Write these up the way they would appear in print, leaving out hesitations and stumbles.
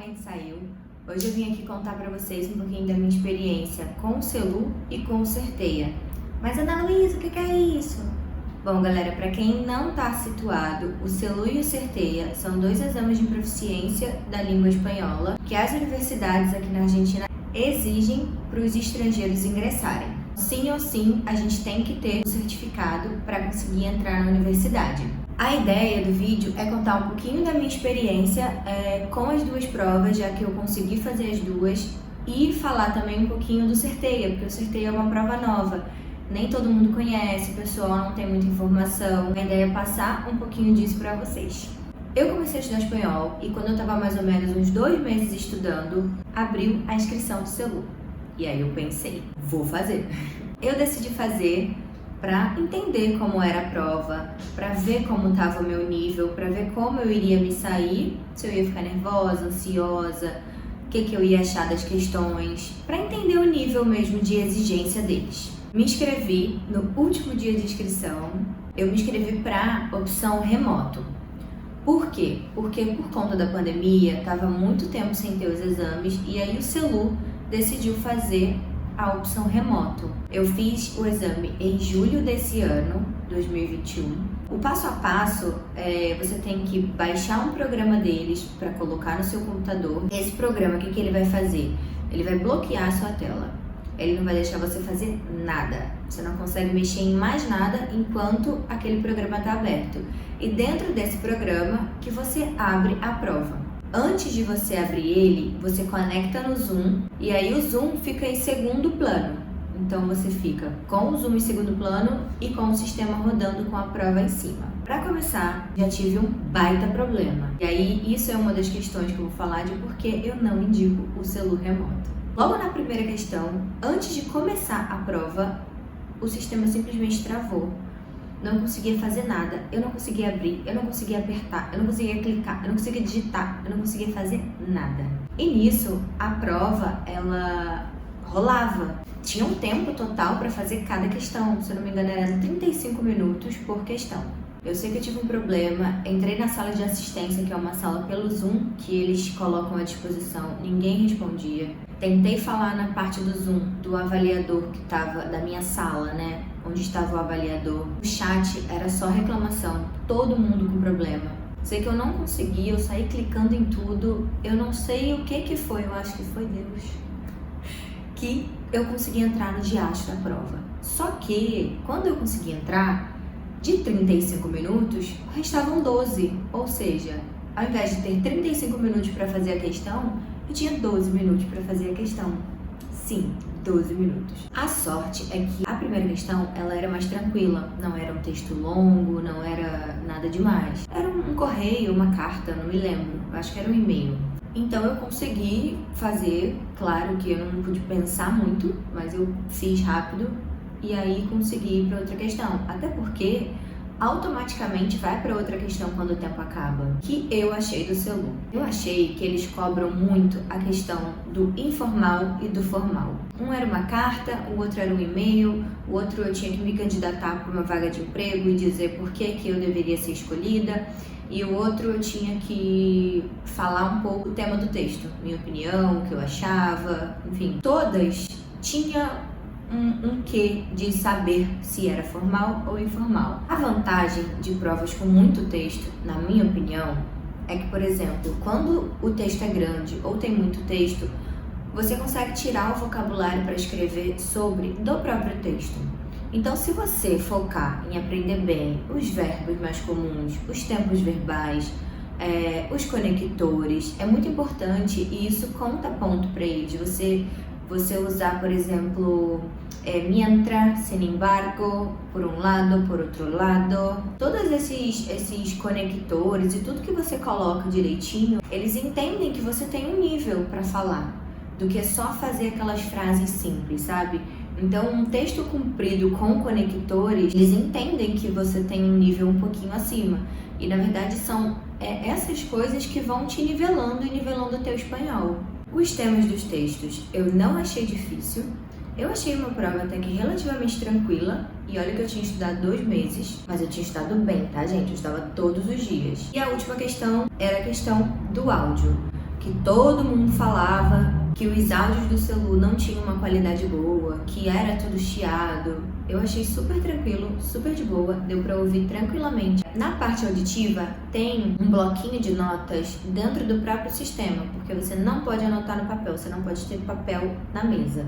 finalmente saiu. Hoje eu vim aqui contar para vocês um pouquinho da minha experiência com o Celu e com o Certeia. Mas Ana Luísa, o que é isso? Bom, galera, para quem não está situado, o Celu e o Certeia são dois exames de proficiência da língua espanhola que as universidades aqui na Argentina exigem para os estrangeiros ingressarem. Sim ou sim, a gente tem que ter um certificado para conseguir entrar na universidade. A ideia do vídeo é contar um pouquinho da minha experiência com as duas provas, já que eu consegui fazer as duas, e falar também um pouquinho do Certeia, porque o Certeia é uma prova nova. Nem todo mundo conhece, o pessoal não tem muita informação. A ideia é passar um pouquinho disso para vocês. Eu comecei a estudar espanhol e quando eu estava mais ou menos uns 2 meses estudando, abriu a inscrição do Celu. E aí eu pensei, vou fazer. Eu decidi fazer para entender como era a prova, para ver como estava o meu nível, para ver como eu iria me sair, se eu ia ficar nervosa, ansiosa, o que eu ia achar das questões, para entender o nível mesmo de exigência deles. Me inscrevi no último dia de inscrição, eu me inscrevi para opção remoto. Por quê? Porque por conta da pandemia, estava muito tempo sem ter os exames e aí o Celu decidiu fazer a opção remoto. Eu fiz o exame em julho desse ano, 2021. O passo a passo, você tem que baixar um programa deles para colocar no seu computador. Esse programa, o que ele vai fazer? Ele vai bloquear a sua tela. Ele não vai deixar você fazer nada. Você não consegue mexer em mais nada enquanto aquele programa está aberto. E dentro desse programa que você abre a prova. Antes de você abrir ele, você conecta no Zoom e aí o Zoom fica em segundo plano. Então você fica com o Zoom em segundo plano e com o sistema rodando com a prova em cima. Para começar, já tive um baita problema. E aí isso é uma das questões que eu vou falar de porque eu não indico o Celu remoto. Logo na primeira questão, antes de começar a prova, o sistema simplesmente travou. Não conseguia fazer nada, eu não conseguia abrir, eu não conseguia apertar, eu não conseguia clicar, eu não conseguia digitar, eu não conseguia fazer nada. E nisso, a prova, ela rolava. Tinha um tempo total para fazer cada questão, se eu não me engano era 35 minutos por questão. Eu sei que eu tive um problema, entrei na sala de assistência, que é uma sala pelo Zoom, que eles colocam à disposição, ninguém respondia. Tentei falar na parte do Zoom, do avaliador que estava, da minha sala, né, onde estava o avaliador. O chat era só reclamação, todo mundo com problema. Sei que eu não consegui, eu saí clicando em tudo, eu não sei o que foi, eu acho que foi Deus, que eu consegui entrar no diacho da prova. Só que, quando eu consegui entrar, de 35 minutos, restavam 12, ou seja, ao invés de ter 35 minutos para fazer a questão, eu tinha 12 minutos para fazer a questão. Sim, 12 minutos. A sorte é que a primeira questão, ela era mais tranquila, não era um texto longo, não era nada demais. Era um correio, uma carta, não me lembro, acho que era um e-mail. Então eu consegui fazer, claro que eu não pude pensar muito, mas eu fiz rápido. E aí consegui ir para outra questão, até porque automaticamente vai para outra questão quando o tempo acaba, que eu achei do Celu. Eu achei que eles cobram muito a questão do informal e do formal. Um era uma carta, o outro era um e-mail, o outro eu tinha que me candidatar para uma vaga de emprego e dizer por que eu deveria ser escolhida, e o outro eu tinha que falar um pouco o tema do texto, minha opinião, o que eu achava, enfim. Todas tinham um quê de saber se era formal ou informal. A vantagem de provas com muito texto, na minha opinião, é que, por exemplo, quando o texto é grande ou tem muito texto, você consegue tirar o vocabulário para escrever sobre do próprio texto. Então, se você focar em aprender bem os verbos mais comuns, os tempos verbais, os conectores, é muito importante e isso conta ponto para eles. Você usar, por exemplo, mientras, sin embargo, por um lado, por outro lado. Todos esses conectores e tudo que você coloca direitinho, eles entendem que você tem um nível para falar, do que só fazer aquelas frases simples, sabe? Então, um texto comprido com conectores, eles entendem que você tem um nível um pouquinho acima. E, na verdade, são essas coisas que vão te nivelando e nivelando o teu espanhol. Os temas dos textos eu não achei difícil. Eu achei uma prova até que relativamente tranquila. E olha que eu tinha estudado 2 meses, mas eu tinha estudado bem, tá, gente? Eu estudava todos os dias. E a última questão era a questão do áudio. O que todo mundo falava que os áudios do celu não tinham uma qualidade boa, que era tudo chiado. Eu achei super tranquilo, super de boa, deu pra ouvir tranquilamente. Na parte auditiva, tem um bloquinho de notas dentro do próprio sistema, porque você não pode anotar no papel, você não pode ter papel na mesa.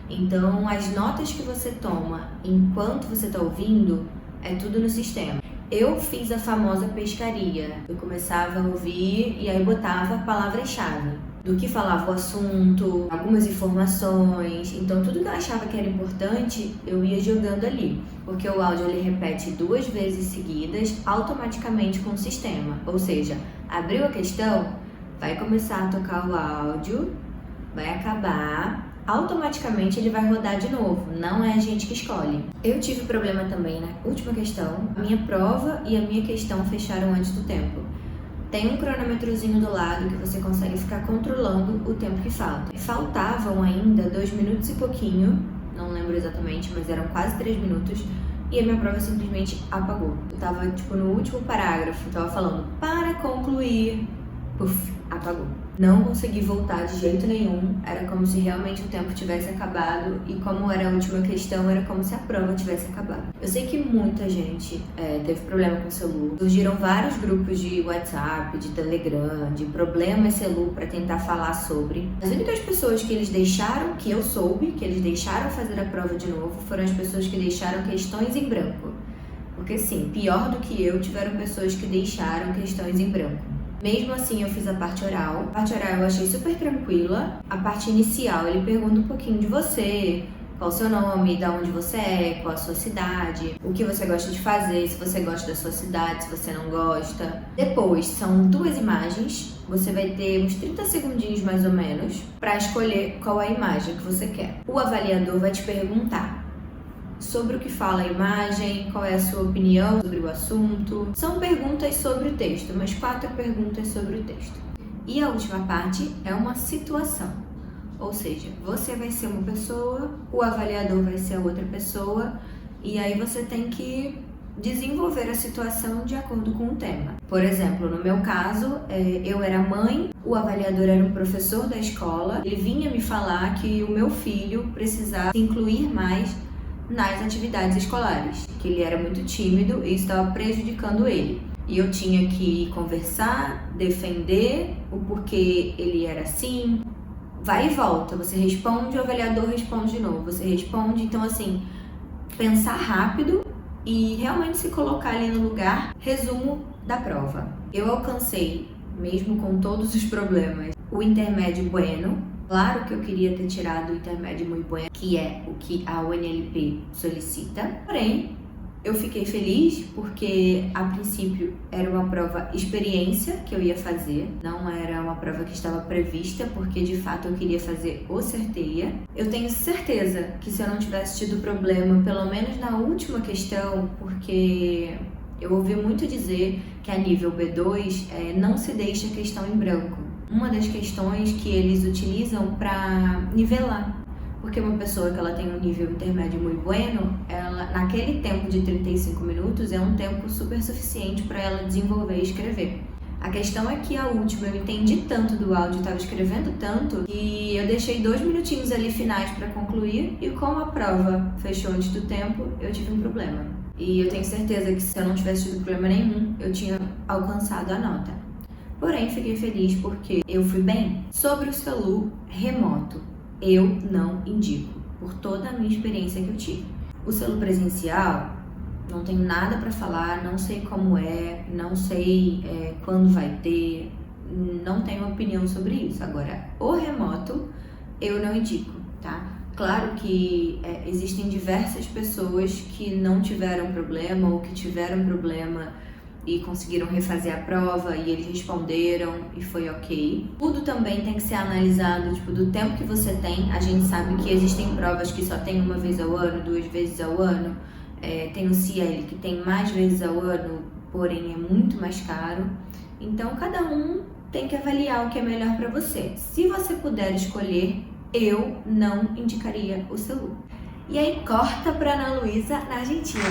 Então, as notas que você toma enquanto você está ouvindo, é tudo no sistema. Eu fiz a famosa pescaria. Eu começava a ouvir e aí botava palavras-chave. Do que falava o assunto, algumas informações. Então, tudo que eu achava que era importante, eu ia jogando ali. Porque o áudio ele repete 2 vezes seguidas, automaticamente com o sistema. Ou seja, abriu a questão, vai começar a tocar o áudio, vai acabar, automaticamente ele vai rodar de novo, não é a gente que escolhe. Eu tive problema também na última questão, a minha prova e a minha questão fecharam antes do tempo. Tem um cronômetrozinho do lado que você consegue ficar controlando o tempo que falta. Faltavam ainda 2 minutos e pouquinho, não lembro exatamente, mas eram quase 3 minutos, e a minha prova simplesmente apagou. Eu tava no último parágrafo, tava falando para concluir, puf, apagou. Não consegui voltar de jeito nenhum, era como se realmente o tempo tivesse acabado e como era a última questão, era como se a prova tivesse acabado. Eu sei que muita gente teve problema com o celu, surgiram vários grupos de WhatsApp, de Telegram, de problemas celu para tentar falar sobre. As únicas pessoas que eles deixaram, que eu soube, que eles deixaram fazer a prova de novo, foram as pessoas que deixaram questões em branco. Porque sim, pior do que eu, tiveram pessoas que deixaram questões em branco. Mesmo assim, eu fiz a parte oral. A parte oral eu achei super tranquila. A parte inicial, ele pergunta um pouquinho de você, qual o seu nome, de onde você é, qual a sua cidade, o que você gosta de fazer, se você gosta da sua cidade, se você não gosta. Depois, são 2 imagens. Você vai ter uns 30 segundinhos mais ou menos para escolher qual é a imagem que você quer. O avaliador vai te perguntar sobre o que fala a imagem, qual é a sua opinião sobre o assunto. São perguntas sobre o texto, mas 4 perguntas sobre o texto. E a última parte é uma situação. Ou seja, você vai ser uma pessoa, o avaliador vai ser a outra pessoa, e aí você tem que desenvolver a situação de acordo com o tema. Por exemplo, no meu caso, eu era mãe, o avaliador era um professor da escola, ele vinha me falar que o meu filho precisava se incluir mais nas atividades escolares, que ele era muito tímido e estava prejudicando ele. E eu tinha que conversar, defender o porquê ele era assim. Vai e volta, você responde, o avaliador responde de novo, você responde. Então, assim, pensar rápido e realmente se colocar ali no lugar. Resumo da prova. Eu alcancei, mesmo com todos os problemas, o intermédio bueno. Claro que eu queria ter tirado o intermédio muito bueno, que é o que a UNLP solicita. Porém, eu fiquei feliz porque, a princípio, era uma prova experiência que eu ia fazer. Não era uma prova que estava prevista, porque, de fato, eu queria fazer o Certeia. Eu tenho certeza que se eu não tivesse tido problema, pelo menos na última questão, porque eu ouvi muito dizer que a nível B2 não se deixa questão em branco. Uma das questões que eles utilizam para nivelar, porque uma pessoa que ela tem um nível intermédio muito bueno, ela naquele tempo de 35 minutos é um tempo super suficiente para ela desenvolver e escrever. A questão é que a última eu entendi tanto do áudio, estava escrevendo tanto, que eu deixei 2 minutinhos ali finais para concluir, e como a prova fechou antes do tempo, eu tive um problema. E eu tenho certeza que se eu não tivesse tido problema nenhum, eu tinha alcançado a nota. Porém, fiquei feliz porque eu fui bem. Sobre o celu remoto, eu não indico, por toda a minha experiência que eu tive. O celu presencial, não tenho nada para falar, não sei como não sei quando vai ter, não tenho opinião sobre isso. Agora, o remoto, eu não indico, tá? Claro que existem diversas pessoas que não tiveram problema ou que tiveram problema e conseguiram refazer a prova e eles responderam e foi ok. Tudo também tem que ser analisado, do tempo que você tem. A gente sabe que existem provas que só tem 1 vez ao ano, 2 vezes ao ano. Tem o CIEL que tem mais vezes ao ano, porém é muito mais caro. Então, cada um tem que avaliar o que é melhor para você. Se você puder escolher, eu não indicaria o celu. E aí, corta para Ana Luísa, na Argentina.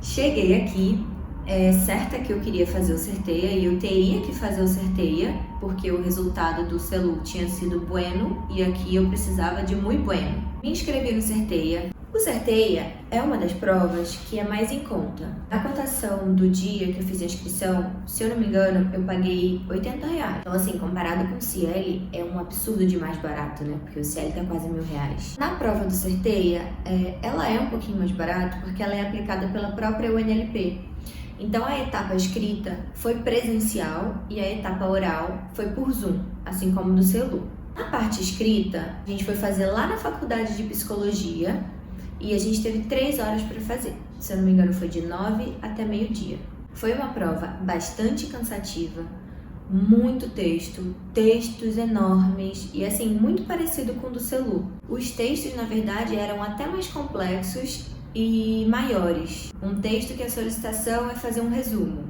Cheguei aqui. é certa que eu queria fazer o Certeia e eu teria que fazer o Certeia, porque o resultado do CELU tinha sido bueno e aqui eu precisava de muito bueno. Me inscrevi no Certeia. O Certeia é uma das provas que é mais em conta. A cotação do dia que eu fiz a inscrição, se eu não me engano, eu paguei R$80. Então, assim, comparado com o Ciel, é um absurdo de mais barato, né? Porque o Ciel tá quase R$1.000. Na prova do Certeia, ela é um pouquinho mais barata porque ela é aplicada pela própria UNLP. Então, a etapa escrita foi presencial e a etapa oral foi por Zoom, assim como do CELU. Na parte escrita, a gente foi fazer lá na faculdade de psicologia e a gente teve 3 horas para fazer. Se eu não me engano, foi de 9 até meio-dia. Foi uma prova bastante cansativa, muito texto, textos enormes e assim, muito parecido com o do CELU. Os textos, na verdade, eram até mais complexos e maiores. Um texto que a solicitação é fazer um resumo.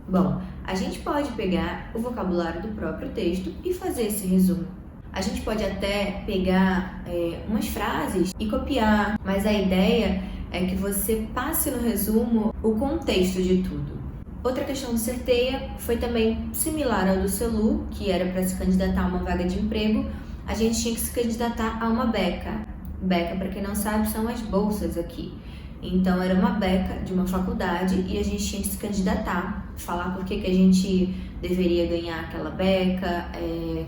Bom, a gente pode pegar o vocabulário do próprio texto e fazer esse resumo. A gente pode até pegar umas frases e copiar, mas a ideia é que você passe no resumo o contexto de tudo. Outra questão do Certeia foi também similar ao do CELU, que era para se candidatar a uma vaga de emprego, a gente tinha que se candidatar a uma beca. Beca, para quem não sabe, são as bolsas aqui. Então, era uma beca de uma faculdade e a gente tinha que se candidatar, falar por que a gente deveria ganhar aquela beca,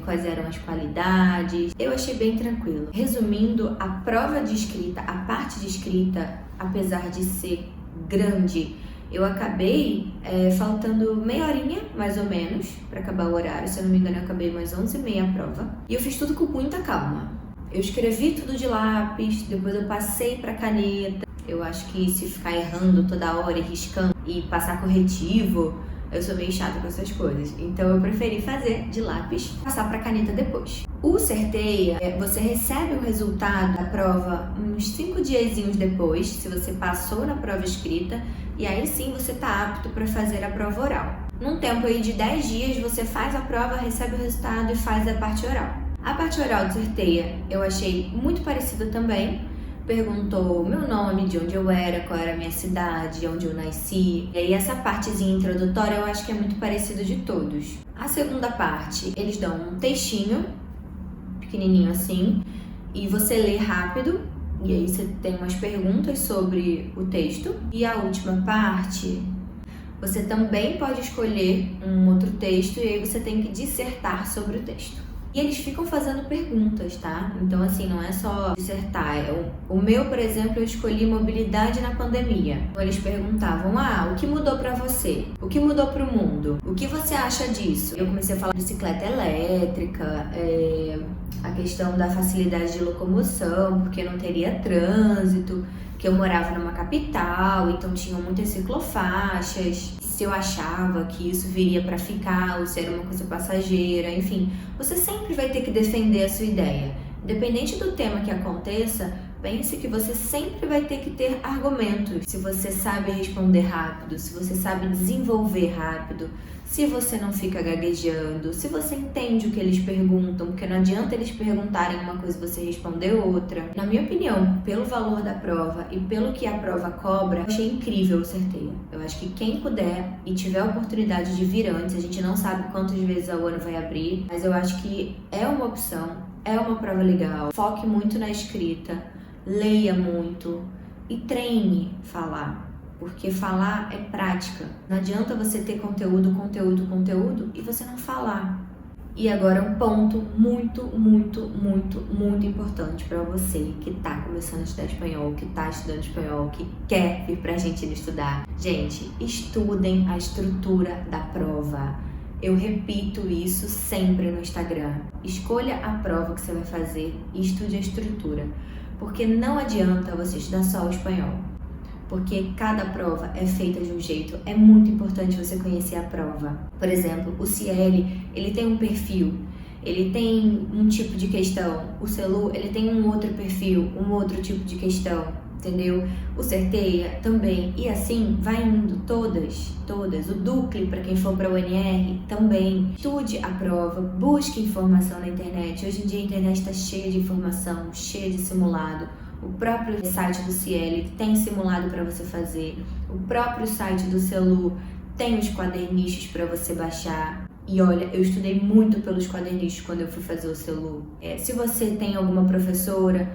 quais eram as qualidades. Eu achei bem tranquilo. Resumindo, a prova de escrita, a parte de escrita, apesar de ser grande, eu acabei faltando meia horinha, mais ou menos, para acabar o horário. Se eu não me engano, eu acabei mais 11h30 a prova. E eu fiz tudo com muita calma. Eu escrevi tudo de lápis, depois eu passei para caneta. Eu acho que se ficar errando toda hora e riscando e passar corretivo, eu sou meio chata com essas coisas. Então eu preferi fazer de lápis, passar para caneta depois. O Certeia, você recebe o resultado da prova uns 5 diazinhos depois, se você passou na prova escrita, e aí sim você está apto para fazer a prova oral. Num tempo aí de 10 dias, você faz a prova, recebe o resultado e faz a parte oral. A parte oral do Certeia eu achei muito parecida também. Perguntou o meu nome, de onde eu era, qual era a minha cidade, onde eu nasci. E aí essa partezinha introdutória eu acho que é muito parecida de todos. A segunda parte, eles dão um textinho, pequenininho assim, e você lê rápido. E aí você tem umas perguntas sobre o texto. E a última parte, você também pode escolher um outro texto e aí você tem que dissertar sobre o texto. E eles ficam fazendo perguntas, tá? Então, assim, não é só dissertar. O meu, por exemplo, eu escolhi mobilidade na pandemia. Então, eles perguntavam, o que mudou pra você? O que mudou pro mundo? O que você acha disso? Eu comecei a falar de bicicleta elétrica, a questão da facilidade de locomoção, porque não teria trânsito, que eu morava numa capital, então tinham muitas ciclofaixas. Se eu achava que isso viria para ficar ou se era uma coisa passageira, enfim, você sempre vai ter que defender a sua ideia. Independente do tema que aconteça, pense que você sempre vai ter que ter argumentos. Se você sabe responder rápido, se você sabe desenvolver rápido, se você não fica gaguejando, se você entende o que eles perguntam, porque não adianta eles perguntarem uma coisa e você responder outra. Na minha opinião, pelo valor da prova e pelo que a prova cobra, eu achei incrível o Certeia. Eu acho que quem puder e tiver a oportunidade de vir antes, a gente não sabe quantas vezes ao ano vai abrir, mas eu acho que é uma opção, é uma prova legal. Foque muito na escrita, leia muito e treine falar. Porque falar é prática. Não adianta você ter conteúdo e você não falar. E agora um ponto muito importante para você que tá começando a estudar espanhol, que tá estudando espanhol, que quer vir pra Argentina estudar. Gente, estudem a estrutura da prova. Eu repito isso sempre no Instagram. Escolha a prova que você vai fazer e estude a estrutura. Porque não adianta você estudar só o espanhol. Porque cada prova é feita de um jeito. É muito importante você conhecer a prova. Por exemplo, o Ciel, ele tem um perfil, ele tem um tipo de questão. O CELU, ele tem um outro perfil, um outro tipo de questão, entendeu? O Certeia também. E assim, vai indo todas. O Ducle, para quem for para o UNR, também. Estude a prova, busque informação na internet. Hoje em dia a internet está cheia de informação, cheia de simulado. O próprio site do Cielo tem simulado para você fazer. O próprio site do Celu tem os quadernichos para você baixar. E olha, eu estudei muito pelos quadernichos quando eu fui fazer o Celu. Se você tem alguma professora,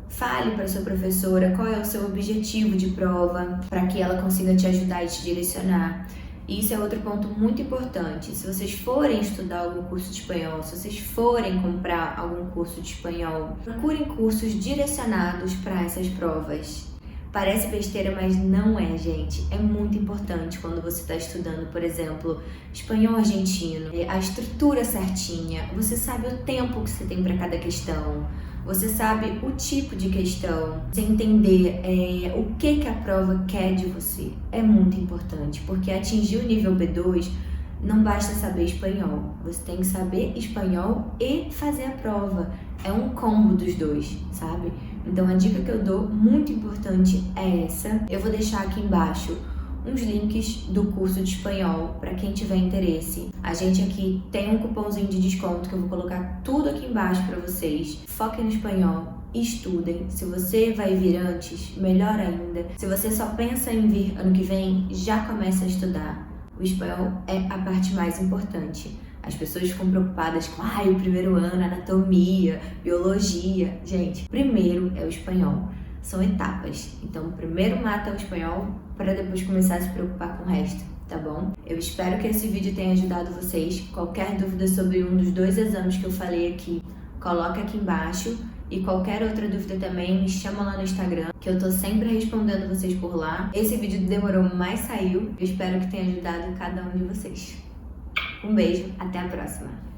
fale para sua professora qual é o seu objetivo de prova, para que ela consiga te ajudar e te direcionar. E isso é outro ponto muito importante. Se vocês forem estudar algum curso de espanhol, se vocês forem comprar algum curso de espanhol, procurem cursos direcionados para essas provas. Parece besteira, mas não é, gente. É muito importante quando você está estudando, por exemplo, espanhol argentino, a estrutura certinha, você sabe o tempo que você tem para cada questão, você sabe o tipo de questão, você entender o que a prova quer de você. É muito importante, porque atingir o nível B2 não basta saber espanhol, você tem que saber espanhol e fazer a prova. É um combo dos dois, sabe? Então a dica que eu dou, muito importante, é essa. Eu vou deixar aqui embaixo uns links do curso de espanhol para quem tiver interesse. A gente aqui tem um cupomzinho de desconto que eu vou colocar tudo aqui embaixo para vocês. Foquem no espanhol, estudem. Se você vai vir antes, melhor ainda. Se você só pensa em vir ano que vem, já começa a estudar. O espanhol é a parte mais importante. As pessoas ficam preocupadas com o primeiro ano, anatomia, biologia. Gente, primeiro é o espanhol. São etapas. Então, primeiro mata o espanhol para depois começar a se preocupar com o resto, tá bom? Eu espero que esse vídeo tenha ajudado vocês. Qualquer dúvida sobre um dos 2 exames que eu falei aqui, coloca aqui embaixo. E qualquer outra dúvida também, me chama lá no Instagram, que eu tô sempre respondendo vocês por lá. Esse vídeo demorou, mas saiu. Eu espero que tenha ajudado cada um de vocês. Um beijo, até a próxima!